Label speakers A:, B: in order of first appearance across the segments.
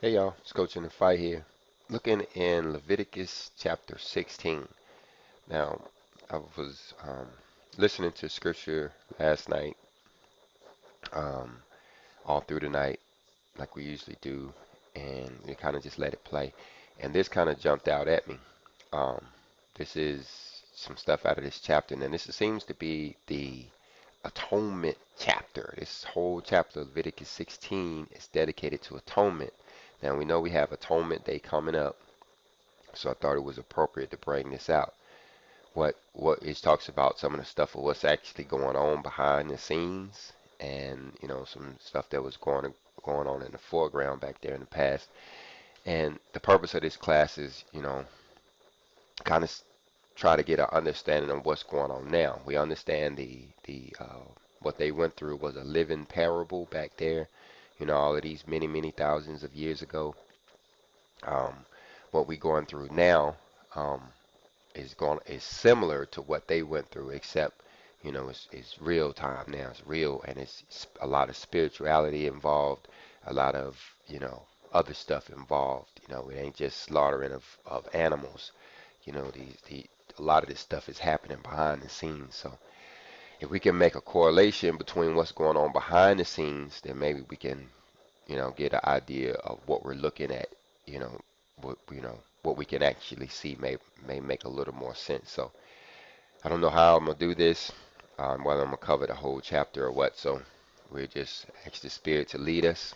A: Hey y'all, it's Coach in the Fight here. Looking in Leviticus chapter 16. Now, I was listening to scripture last night, um, all through the night, like we usually do, and we kind of just let it play. And this kind of jumped out at me. Um, this is some stuff out of this chapter, and this seems to be the atonement chapter. This whole chapter of Leviticus 16 is dedicated to atonement. Now, we know we have Atonement Day coming up. So I thought it was appropriate to bring this out. What it talks about some of the stuff of what's actually going on behind the scenes, and some stuff that was going on in the foreground back there in the past. And the purpose of this class is, kind of try to get an understanding of what's going on now. We understand the what they went through was a living parable back there. All of these many thousands of years ago. Um, what we're going through now. Is similar to what they went through, except it's real time now. It's real, and it's a lot of spirituality involved, a lot of other stuff involved. It ain't just slaughtering of animals. The a lot of this stuff is happening behind the scenes. So if we can make a correlation between what's going on behind the scenes, then maybe we can get an idea of what we're looking at. You know, what we can actually see may make a little more sense. So I don't know how I'm gonna do this, whether I'm gonna cover the whole chapter or what. So we just ask the Spirit to lead us,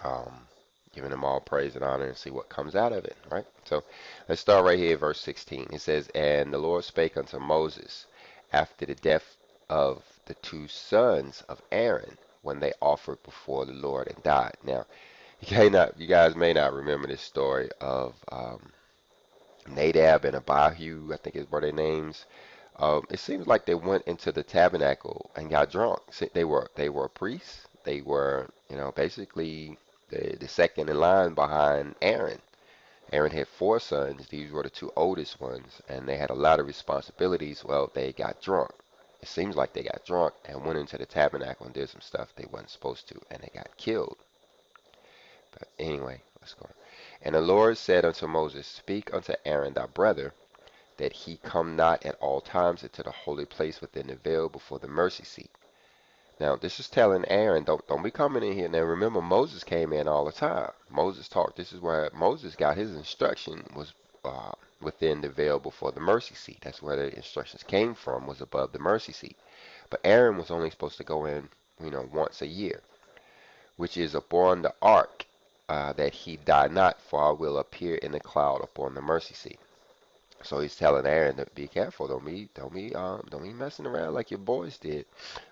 A: um, giving Him all praise and honor, and see what comes out of it. Right. So let's start right here, verse 16. It says, "And the Lord spake unto Moses after the death of the two sons of Aaron, when they offered before the Lord and died." Now, you guys may not remember this story of Nadab and Abihu, I think is were their names. It seems like they went into the tabernacle and got drunk. They were priests. They were, basically the second in line behind Aaron. Aaron had four sons. These were the two oldest ones, and they had a lot of responsibilities. Well, they got drunk. It seems like they got drunk and went into the tabernacle and did some stuff they wasn't supposed to, and they got killed. But anyway, let's go. And the Lord said unto Moses, Speak unto Aaron thy brother, that he come not at all times into the holy place within the veil before the mercy seat. Now, this is telling Aaron, don't be coming in here. Now, remember, Moses came in all the time. Moses talked. This is where Moses got his instruction was within the veil before the mercy seat. That's where the instructions came from, was above the mercy seat. But Aaron was only supposed to go in, once a year, which is upon the ark, that he die not, for I will appear in the cloud upon the mercy seat. So he's telling Aaron to be careful. Don't be messing around like your boys did.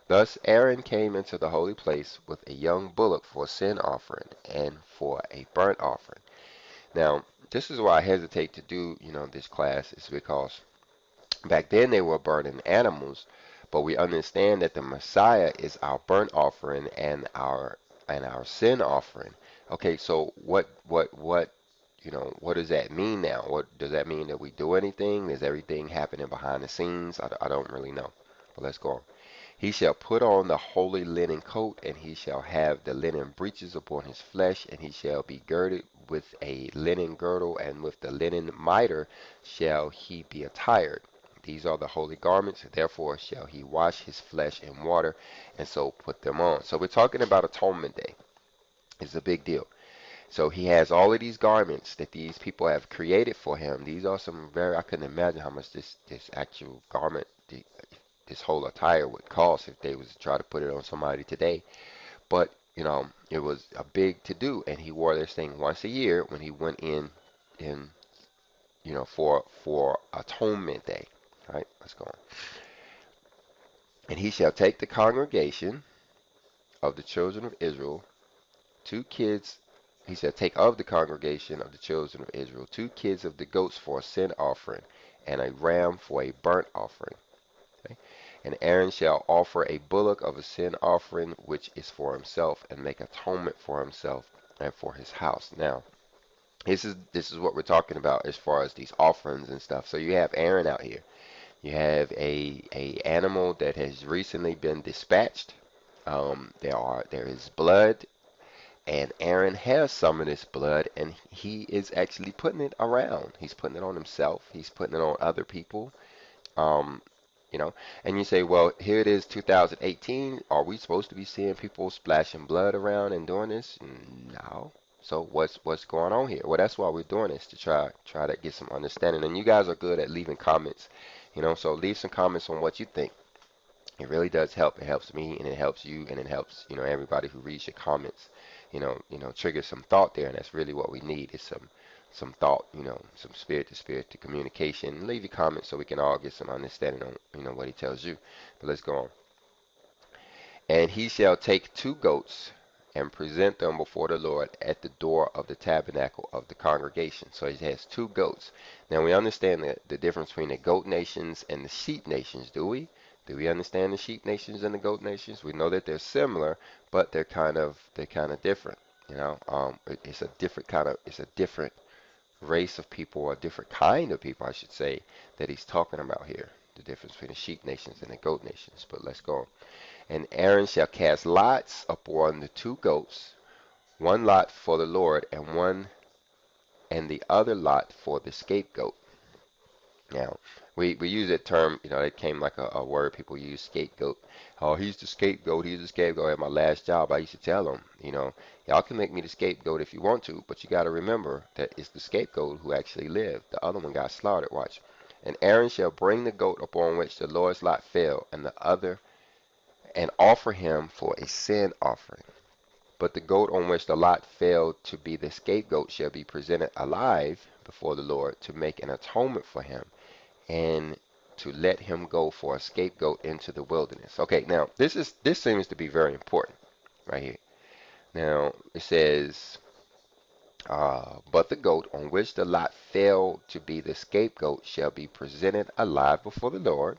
A: Thus Aaron came into the holy place with a young bullock for a sin offering and for a burnt offering. Now, this is why I hesitate to do, this class, is because back then they were burning animals, but we understand that the Messiah is our burnt offering and our sin offering. Okay, so what does that mean now? What does that mean, that we do anything? Is everything happening behind the scenes? I don't really know. But let's go on. He shall put on the holy linen coat, and he shall have the linen breeches upon his flesh, and he shall be girded with a linen girdle, and with the linen mitre shall he be attired. These are the holy garments, therefore shall he wash his flesh in water, and so put them on. So we're talking about Atonement Day. It's a big deal. So he has all of these garments that these people have created for him. These are some I couldn't imagine how much this actual garment, this whole attire would cost if they was to try to put it on somebody today. But, it was a big to do, and he wore this thing once a year when he went in, for Atonement Day. All right, let's go on. And he shall take the congregation of the children of Israel, two kids. He shall take of the congregation of the children of Israel two kids of the goats for a sin offering, and a ram for a burnt offering. Okay? And Aaron shall offer a bullock of a sin offering, which is for himself, and make atonement for himself and for his house. Now, this is what we're talking about as far as these offerings and stuff. So you have Aaron out here. You have a animal that has recently been dispatched. There is blood, And Aaron has some of this blood, and he is actually putting it around. He's putting it on himself. He's putting it on other people. Um, you know, and you say, well, here it is, 2018. Are we supposed to be seeing people splashing blood around and doing this? No. So what's going on here? Well, that's why we're doing this, to try to get some understanding. And you guys are good at leaving comments, so leave some comments on what you think. It really does help. It helps me, and it helps you, and it helps everybody who reads your comments. Trigger some thought there, and that's really what we need is some thought, some spirit to communication. Leave your comments so we can all get some understanding on what he tells you. But let's go on. And he shall take 2 goats and present them before the Lord at the door of the tabernacle of the congregation. So he has 2 goats. Now we understand the difference between the goat nations and the sheep nations, do we? Do we understand the sheep nations and the goat nations? We know that they're similar, but they're kind of different. It's a different race of people, or a different kind of people, I should say, that he's talking about here. The difference between the sheep nations and the goat nations. But let's go on. And Aaron shall cast lots upon the 2 goats, one lot for the Lord, and the other lot for the scapegoat. Now, we use that term, it came like a word people use, scapegoat. Oh, he's the scapegoat, he's the scapegoat. At my last job, I used to tell them, y'all can make me the scapegoat if you want to, but you got to remember that it's the scapegoat who actually lived. The other one got slaughtered, watch. And Aaron shall bring the goat upon which the Lord's lot fell, and offer him for a sin offering. But the goat on which the lot fell to be the scapegoat shall be presented alive before the Lord to make an atonement for him, and to let him go for a scapegoat into the wilderness. Okay, now this seems to be very important right here. Now it says, but the goat on which the lot fell to be the scapegoat shall be presented alive before the Lord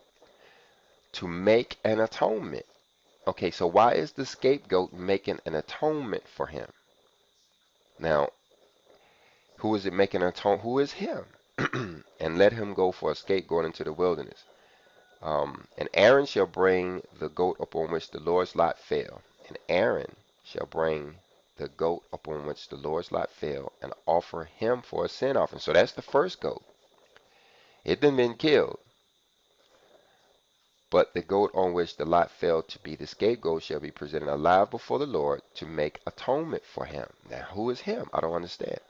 A: to make an atonement. Okay, so why is the scapegoat making an atonement for him? Now, who is it making an atonement? Who is him? And let him go for a scapegoat into the wilderness. And Aaron shall bring the goat upon which the Lord's lot fell. And Aaron shall bring the goat upon which the Lord's lot fell and offer him for a sin offering. So that's the first goat. It done been killed. But the goat on which the lot fell to be the scapegoat shall be presented alive before the Lord to make atonement for him. Now, who is him? I don't understand.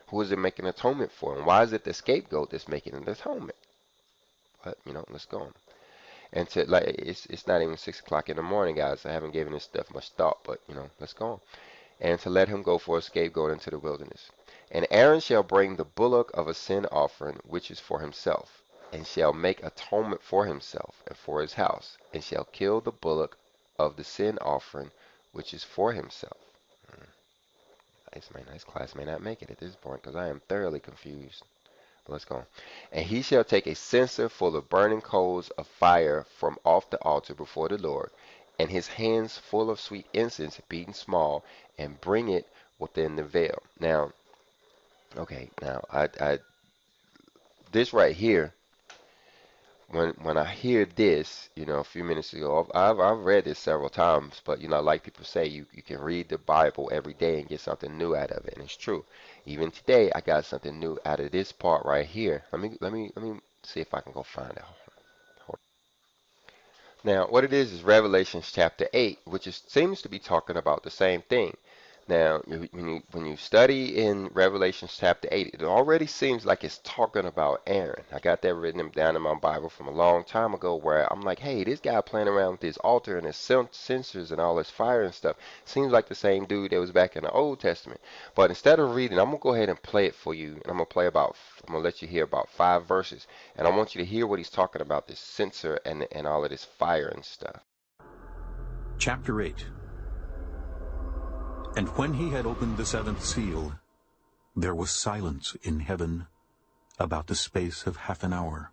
A: Who is it making atonement for? And why is it the scapegoat that's making an atonement? But, let's go on. And it's not even 6 o'clock in the morning, guys. I haven't given this stuff much thought, but, let's go on. And to let him go for a scapegoat into the wilderness. And Aaron shall bring the bullock of a sin offering, which is for himself, and shall make atonement for himself and for his house, and shall kill the bullock of the sin offering, which is for himself. This class may not make it at this point, because I am thoroughly confused. But let's go on. And he shall take a censer full of burning coals of fire from off the altar before the Lord, and his hands full of sweet incense beaten small, and bring it within the veil. Now, okay, this right here, when I hear this, a few minutes ago, I've read this several times, but like people say, you can read the Bible every day and get something new out of it, and it's true. Even today, I got something new out of this part right here. Let me see if I can go find it. Now, what it is Revelation chapter 8, which seems to be talking about the same thing. Now, when you study in Revelation chapter 8, it already seems like it's talking about Aaron. I got that written down in my Bible from a long time ago, where I'm like, hey, this guy playing around with his altar and his censers and all this fire and stuff seems like the same dude that was back in the Old Testament. But instead of reading, I'm going to go ahead and play it for you. And I'm going to let you hear about 5 verses. And I want you to hear what he's talking about, this censer and all of this fire and stuff.
B: Chapter 8. And when he had opened the 7th seal, there was silence in heaven about the space of half an hour.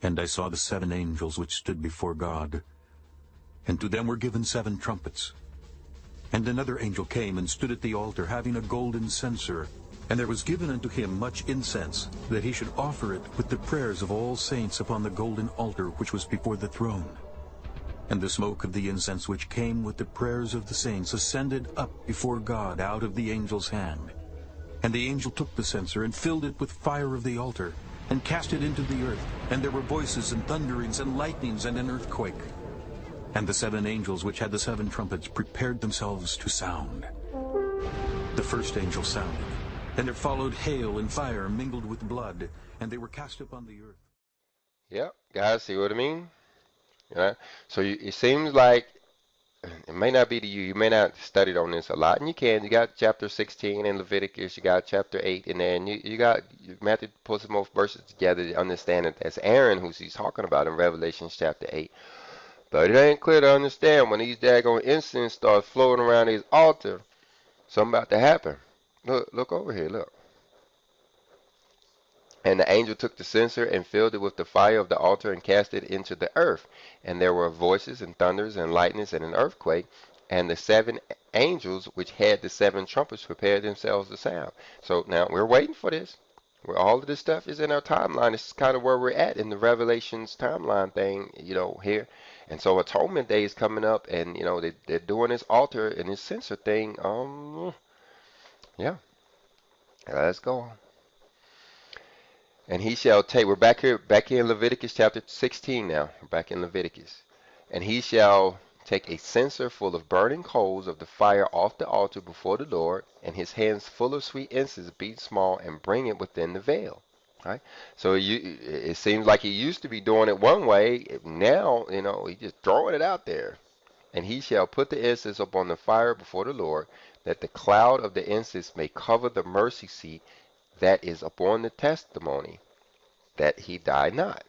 B: And I saw the 7 angels which stood before God, and to them were given 7 trumpets. And another angel came and stood at the altar, having a golden censer, and there was given unto him much incense, that he should offer it with the prayers of all saints upon the golden altar which was before the throne. And the smoke of the incense which came with the prayers of the saints ascended up before God out of the angel's hand. And the angel took the censer and filled it with fire of the altar, and cast it into the earth. And there were voices and thunderings and lightnings and an earthquake. And the 7 angels which had the 7 trumpets prepared themselves to sound. The first angel sounded, and there followed hail and fire mingled with blood, and they were cast upon the earth.
A: Yep, guys, see what I mean? Yeah. So it seems like it may not be to you. You may not studied on this a lot, and you can. You got chapter 16 in Leviticus. You got chapter 8 in there, and you Matthew put some more verses together to understand that that's Aaron who he's talking about in Revelation chapter 8. But it ain't clear to understand when these daggone incense start floating around his altar. Something about to happen. Look over here. Look. And the angel took the censer and filled it with the fire of the altar and cast it into the earth. And there were voices and thunders and lightnings and an earthquake. And the 7 angels which had the 7 trumpets prepared themselves to sound. So now we're waiting for this. Where all of this stuff is in our timeline. This is kind of where we're at in the Revelations timeline thing, here. And so Atonement Day is coming up, and they're doing this altar and this censer thing. Yeah. Let's go. And he shall take, we're back here in Leviticus chapter 16 now. We're back in Leviticus. And he shall take a censer full of burning coals of the fire off the altar before the Lord, and his hands full of sweet incense beat small, and bring it within the veil. Right? So it seems like he used to be doing it one way. Now, he's just throwing it out there. And he shall put the incense upon the fire before the Lord, that the cloud of the incense may cover the mercy seat that is upon the testimony, that he die not.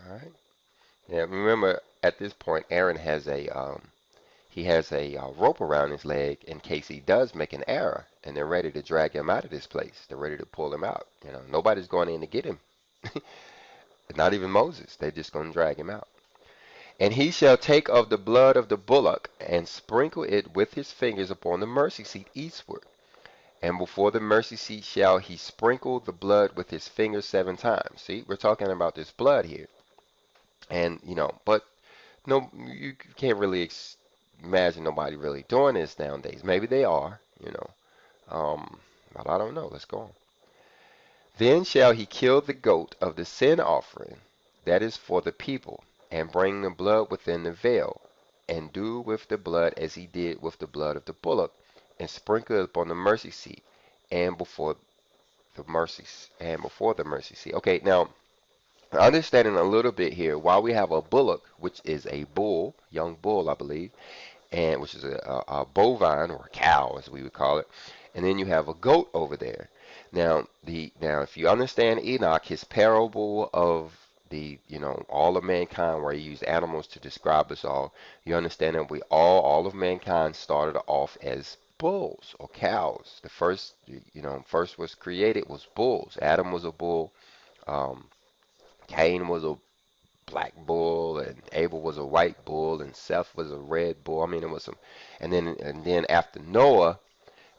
A: All right. Now remember, at this point, Aaron has a rope around his leg in case he does make an error, and they're ready to drag him out of this place. They're ready to pull him out. Nobody's going in to get him. Not even Moses. They're just going to drag him out. And he shall take of the blood of the bullock and sprinkle it with his fingers upon the mercy seat eastward. And before the mercy seat shall he sprinkle the blood with his fingers 7 times. See, we're talking about this blood here. And, but no, you can't really imagine nobody really doing this nowadays. Maybe they are, but I don't know. Let's go on. Then shall he kill the goat of the sin offering, that is for the people, and bring the blood within the veil, and do with the blood as he did with the blood of the bullock, and sprinkle it upon the mercy seat, and before the mercy seat. Okay, now understanding a little bit here, while we have a bullock, which is a bull, young bull, I believe, and which is a bovine or a cow, as we would call it, and then you have a goat over there. Now, if you understand Enoch, his parable of all of mankind, where he used animals to describe us all, you understand that all of mankind started off as bulls or cows. The first was created was bulls. Adam was a bull. Cain was a black bull, and Abel was a white bull, and Seth was a red bull. I mean, it was some, and then after Noah,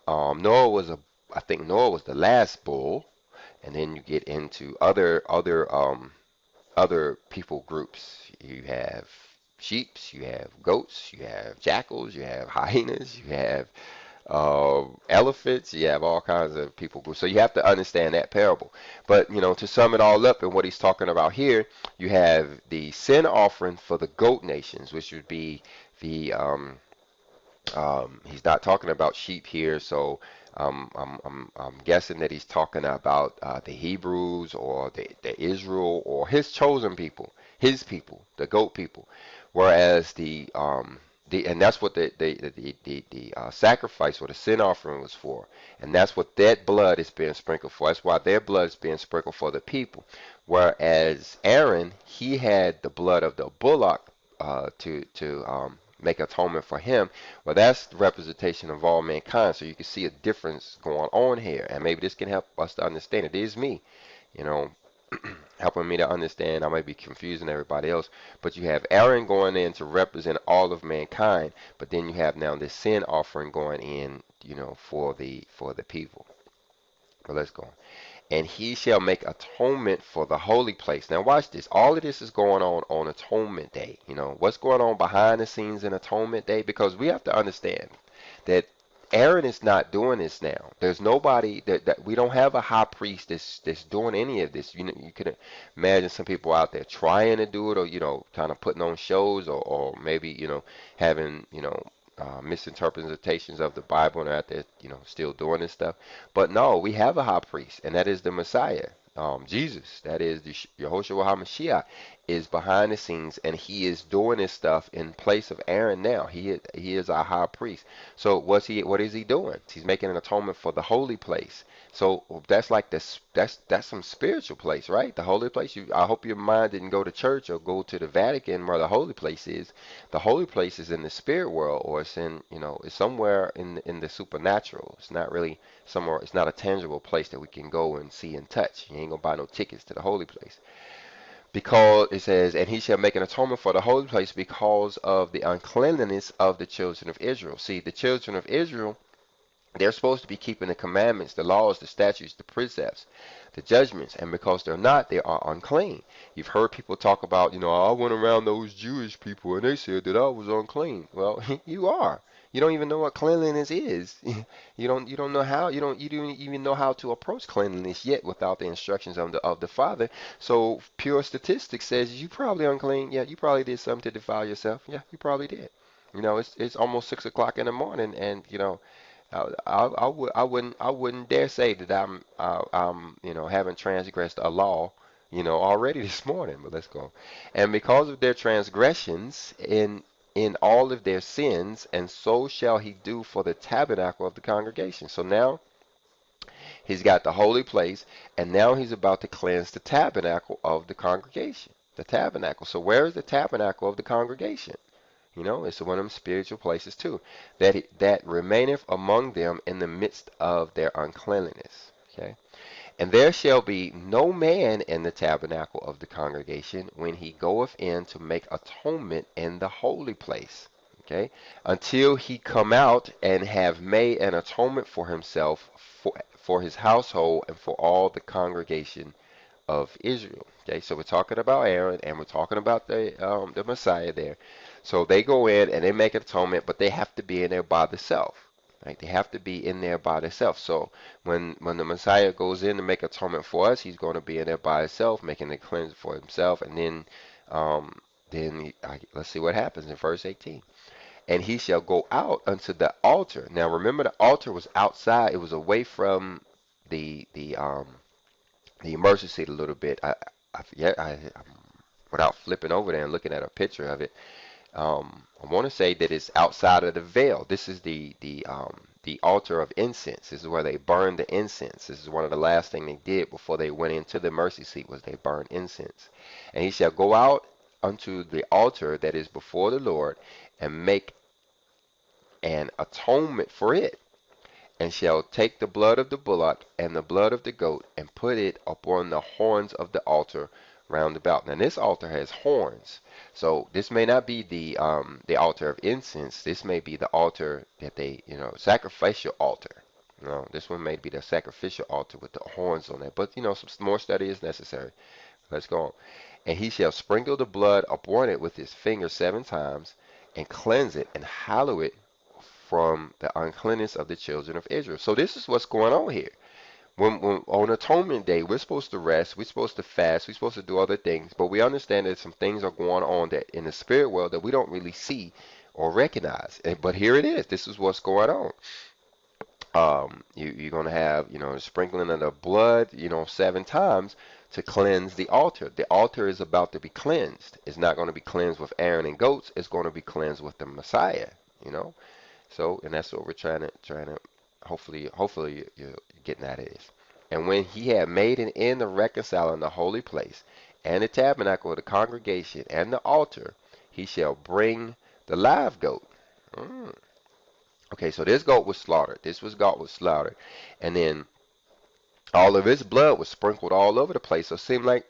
A: I think Noah was the last bull, and then you get into other people groups. You have sheeps, you have goats, you have jackals, you have hyenas, you have elephants, you have all kinds of people groups. So you have to understand that parable. But to sum it all up, and what he's talking about here, you have the sin offering for the goat nations, which would be the he's not talking about sheep here, so I'm guessing that he's talking about the Hebrews or the Israel or his chosen people, his people, the goat people. Whereas and that's what the sacrifice or the sin offering was for, and that's what that blood is being sprinkled for. That's why their blood is being sprinkled for the people. Whereas Aaron, he had the blood of the bullock to make atonement for him. Well, that's the representation of all mankind. So you can see a difference going on here, and maybe this can help us to understand. It is me, helping me to understand. I might be confusing everybody else, but you have Aaron going in to represent all of mankind, but then you have now this sin offering going in, for the people. But let's go on. and he shall make atonement for the holy place. Now watch this. All of this is going on Atonement Day. You know, what's going on behind the scenes in Atonement Day? Because we have to understand that Aaron is not doing this now. There's nobody that we don't have a high priest that's doing any of this. You know, you could imagine some people out there trying to do it, or kind of putting on shows, or maybe having misinterpretations of the Bible, and they're out there still doing this stuff. But no, we have a high priest, and that is the Messiah. Jesus, that is the Yehoshua HaMashiach, is behind the scenes, and he is doing this stuff in place of Aaron now. He is our high priest. So what is he doing? He's making an atonement for the holy place. So that's like this. That's some spiritual place, right? The holy place. I hope your mind didn't go to church or go to the Vatican where the holy place is. The holy place is in the spirit world, or it's it's somewhere in the supernatural. It's not really somewhere. It's not a tangible place that we can go and see and touch. You ain't gonna buy no tickets to the holy place. Because it says, and he shall make an atonement for the holy place because of the uncleanliness of the children of Israel. See, the children of Israel, they're supposed to be keeping the commandments, the laws, the statutes, the precepts, the judgments, and because they're not, they are unclean. You've heard people talk about, I went around those Jewish people and they said that I was unclean. Well, you are. You don't even know what cleanliness is. You don't know how you don't even know how to approach cleanliness yet without the instructions of the Father. So pure statistics says you probably unclean. Yeah, you probably did something to defile yourself. Yeah, you probably did. It's almost 6 o'clock in the morning, and I wouldn't dare say that I'm haven't transgressed a law already this morning. But let's go. And because of their transgressions in all of their sins, and so shall he do for the tabernacle of the congregation. So now he's got the holy place, and now he's about to cleanse the tabernacle of the congregation. The tabernacle. So where is the tabernacle of the congregation? It's one of them spiritual places too, that remaineth among them in the midst of their uncleanliness. Okay. And there shall be no man in the tabernacle of the congregation when he goeth in to make atonement in the holy place. Okay. Until he come out and have made an atonement for himself, for his household, and for all the congregation of Israel. Okay, so we're talking about Aaron, and we're talking about the Messiah there. So they go in and they make an atonement, but they have to be in there by themselves. Right? They have to be in there by themselves. So when the Messiah goes in to make atonement for us, he's going to be in there by himself, making the cleanse for himself, and then let's see what happens in verse 18. And he shall go out unto the altar. Now remember, the altar was outside; it was away from the immersion seat a little bit. I forget. Without flipping over there and looking at a picture of it, I want to say that it's outside of the veil. This is the altar of incense. This is where they burned the incense. This is one of the last thing they did before they went into the mercy seat, was they burned incense. And he shall go out unto the altar that is before the Lord and make an atonement for it, and shall take the blood of the bullock and the blood of the goat and put it upon the horns of the altar round about. Now this altar has horns, so this may not be the altar of incense. This may be the altar that they sacrificial altar. This one may be the sacrificial altar with the horns on it. But some more study is necessary. Let's go on. And he shall sprinkle the blood upon it with his finger 7 times, and cleanse it and hallow it from the uncleanness of the children of Israel. So this is what's going on here. When on Atonement Day, we're supposed to rest, we're supposed to fast, we're supposed to do other things, but we understand that some things are going on that in the spirit world that we don't really see or recognize. But here it is. This is what's going on. You're going to have, sprinkling of the blood, 7 times to cleanse the altar. The altar is about to be cleansed. It's not going to be cleansed with Aaron and goats. It's going to be cleansed with the Messiah. So, and that's what we're trying to hopefully you're getting at it is. And when he had made an end of reconciling the holy place and the tabernacle of the congregation and the altar, he shall bring the live goat. Okay, so this goat was slaughtered. Goat was slaughtered, and then all of his blood was sprinkled all over the place. So it seemed like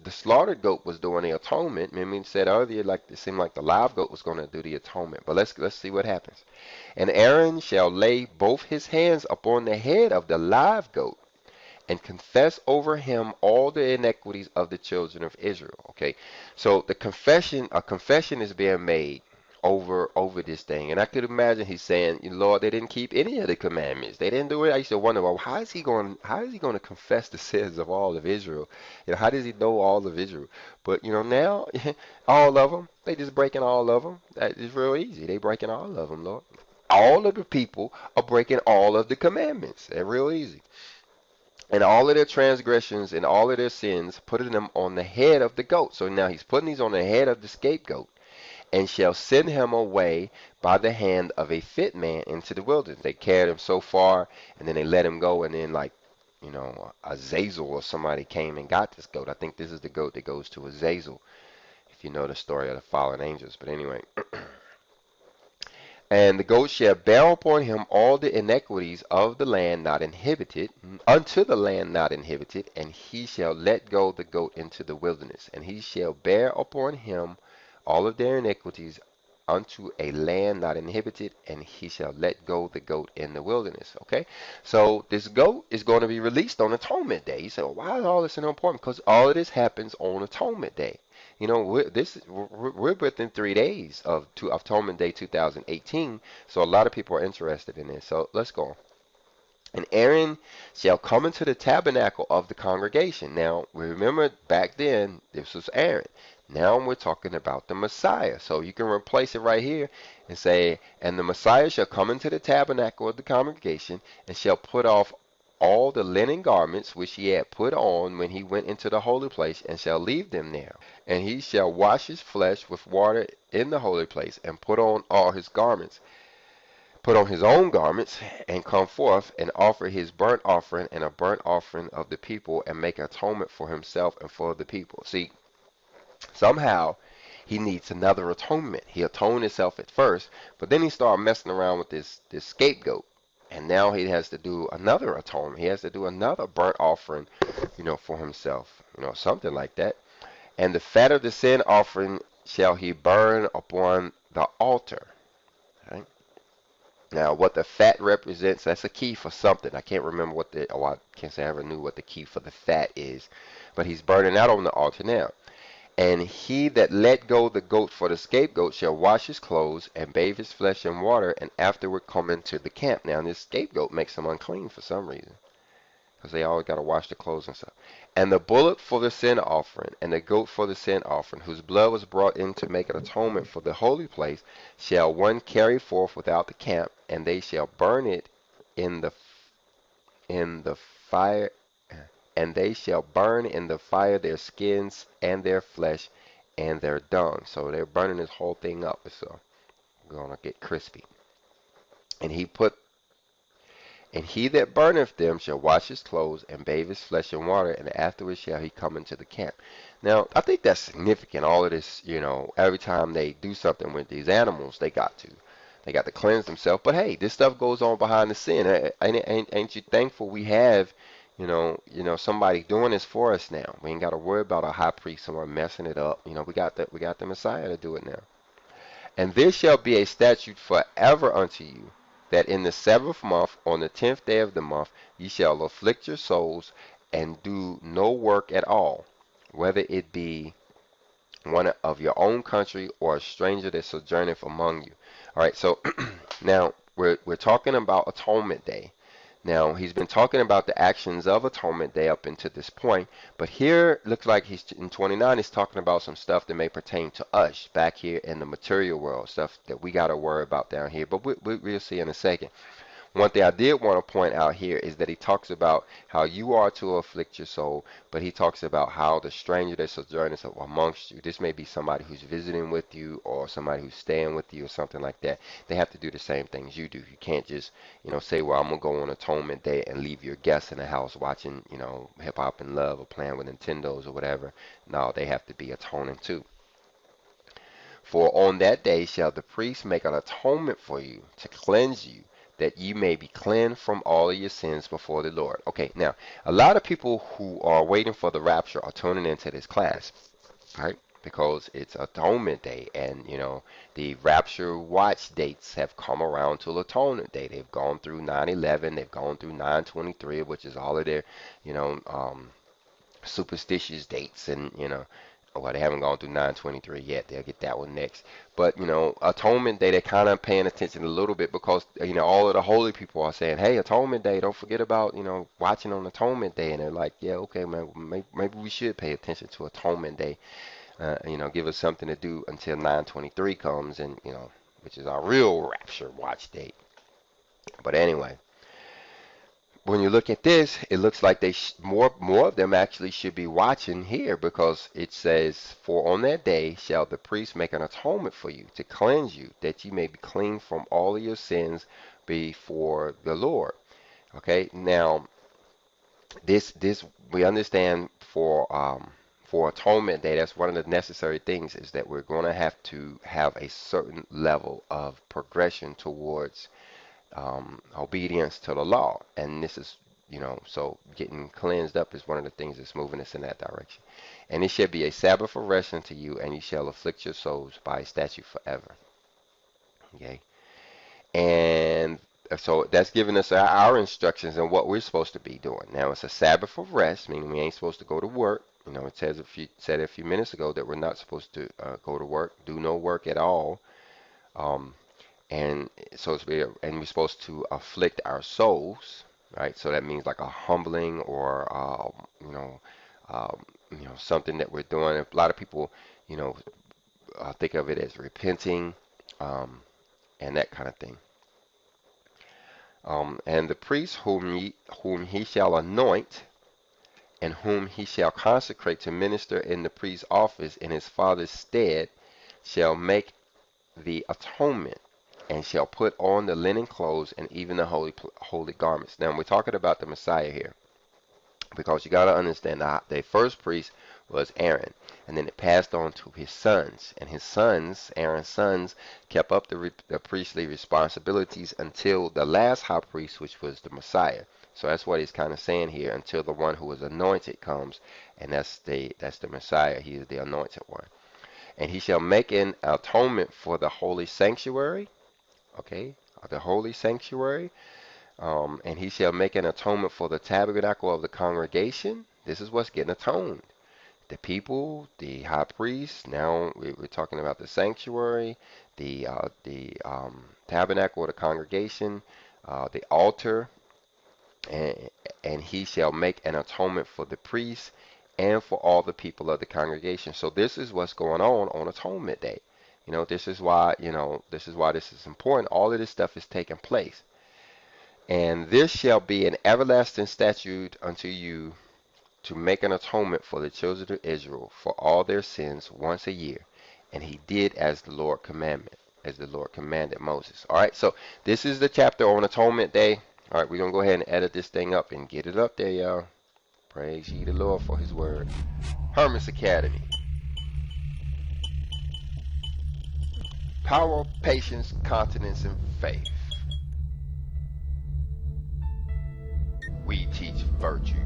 A: the slaughtered goat was doing the atonement. I mean, said earlier, like it seemed like the live goat was going to do the atonement. But let's see what happens. And Aaron shall lay both his hands upon the head of the live goat, and confess over him all the iniquities of the children of Israel. Okay, so a confession is being made over this thing, and I could imagine he's saying, Lord, they didn't keep any of the commandments. They didn't do it. I used to wonder, well, how is he going to confess the sins of all of Israel? How does he know all of Israel? But now all of them, they just breaking all of them. That is real easy. They breaking all of them, Lord. All of the people are breaking all of the commandments. They're real easy. And all of their transgressions and all of their sins, putting them on the head of the goat. So now he's putting these on the head of the scapegoat, and shall send him away by the hand of a fit man into the wilderness. They carried him so far, and then they let him go, and then Azazel or somebody came and got this goat. I think this is the goat that goes to Azazel, if you know the story of the fallen angels. But anyway, and the goat shall bear upon him all the iniquities of the land not inhabited, unto the land not inhabited, and he shall let go the goat into the wilderness, and he shall bear upon him all of their iniquities unto a land not inhabited, and he shall let go the goat in the wilderness. Okay, so this goat is going to be released on Atonement Day. You say, well, why is all this so important? Because all of this happens on Atonement Day. We're within 3 days of Atonement Day 2018, so a lot of people are interested in this. So let's go on. And Aaron shall come into the tabernacle of the congregation. Now, we remember back then, this was Aaron. Now we're talking about the Messiah. So you can replace it right here and say, and the Messiah shall come into the tabernacle of the congregation, and shall put off all the linen garments which he had put on when he went into the holy place, and shall leave them there. And he shall wash his flesh with water in the holy place, and put on all his garments, put on his own garments, and come forth, and offer his burnt offering and a burnt offering of the people, and make atonement for himself and for the people. See, somehow he needs another atonement. He atoned himself at first, but then he started messing around with this scapegoat. And now he has to do another atonement. He has to do another burnt offering, for himself, something like that. And the fat of the sin offering shall he burn upon the altar. Right? Now, what the fat represents, that's a key for something. I can't remember I can't say I ever knew what the key for the fat is. But he's burning that on the altar now. And he that let go the goat for the scapegoat shall wash his clothes and bathe his flesh in water, and afterward come into the camp. Now, this scapegoat makes them unclean for some reason, because they always got to wash their clothes and stuff. And the bullock for the sin offering, and the goat for the sin offering, whose blood was brought in to make an atonement for the holy place, shall one carry forth without the camp, and they shall burn it in the fire, and they shall burn in the fire their skins and their flesh and their dung. So they're burning this whole thing up. It's gonna get crispy. And he that burneth them shall wash his clothes and bathe his flesh in water, and afterwards shall he come into the camp. Now, I think that's significant. All of this, every time they do something with these animals, they got to cleanse themselves. But hey, this stuff goes on behind the scene. Ain't you thankful we have, somebody doing this for us now? We ain't got to worry about a high priest, someone messing it up. We got the Messiah to do it now. And there shall be a statute forever unto you, that in the 7th month, on the 10th day of the month, ye shall afflict your souls, and do no work at all, whether it be one of your own country or a stranger that sojourneth among you. All right, so now we're talking about Atonement Day. Now, he's been talking about the actions of Atonement Day up until this point, but here looks like he's in 29, he's talking about some stuff that may pertain to us back here in the material world, stuff that we got to worry about down here, but we'll see in a second. One thing I did want to point out here is that he talks about how you are to afflict your soul, but he talks about how the stranger that sojourners amongst you, this may be somebody who's visiting with you or somebody who's staying with you or something like that. They have to do the same things you do. You can't just, say, well, I'm going to go on Atonement Day and leave your guests in the house watching, Hip Hop and Love or playing with Nintendos or whatever. No, they have to be atoning too. For on that day shall the priest make an atonement for you to cleanse you, that ye may be cleansed from all of your sins before the Lord. Okay, now, a lot of people who are waiting for the rapture are tuning into this class, right? because it's Atonement Day, and the Rapture watch dates have come around to Atonement Day. They've gone through 9/11, they've gone through 9/23, which is all of their you know superstitious dates, and well, they haven't gone through 9/23 yet. They'll get that one next. But Atonement Day, they're kind of paying attention a little bit, because all of the holy people are saying, hey, Atonement Day, don't forget about watching on Atonement Day. And they're like, yeah, okay, man, maybe we should pay attention to Atonement Day. Give us something to do until 9/23 comes, and which is our real rapture watch date. But anyway, when you look at this, it looks like more of them actually should be watching here, because it says, "For on that day shall the priest make an atonement for you to cleanse you, that you may be clean from all of your sins before the Lord." Okay, now this we understand for atonement day. That's one of the necessary things, is that we're going to have a certain level of progression towards obedience to the law. And this is, so getting cleansed up is one of the things that's moving us in that direction. "And it shall be a Sabbath of rest unto you, and you shall afflict your souls by a statute forever." Okay. And so that's giving us our instructions and what we're supposed to be doing. Now, it's a Sabbath of rest, meaning we ain't supposed to go to work. It said a few minutes ago that we're not supposed to go to work, do no work at all. Um, and so we're supposed to afflict our souls, right? So that means like a humbling, or something that we're doing. A lot of people, you know, think of it as repenting, um, and that kind of thing. "And the priest whom he shall anoint, and whom he shall consecrate to minister in the priest's office in his father's stead, shall make the atonement, and shall put on the linen clothes, and even the holy garments." Now we're talking about the Messiah here, because you got to understand that the first priest was Aaron, and then it passed on to his sons, and his sons, Aaron's sons, kept up the priestly responsibilities until the last high priest, which was the Messiah. So that's what he's kind of saying here, until the one who was anointed comes, and that's the Messiah. He is the anointed one. "And he shall make an atonement for the holy sanctuary." Okay, the holy sanctuary. "And he shall make an atonement for the tabernacle of the congregation." This is what's getting atoned. The people, the high priest. Now we're talking about the sanctuary, the tabernacle of the congregation, the altar, and, and he shall make an atonement for the priest and for all the people of the congregation. So this is what's going on Atonement Day. This is why, this is important. All of this stuff is taking place. "And this shall be an everlasting statute unto you, to make an atonement for the children of Israel for all their sins once a year." And he did as the Lord commanded Moses. All right, so this is the chapter on Atonement Day. All right, we're going to go ahead and edit this thing up and get it up there, y'all. Praise ye the Lord for his word. Hermes Academy. Power, patience, continence, and faith. We teach virtue.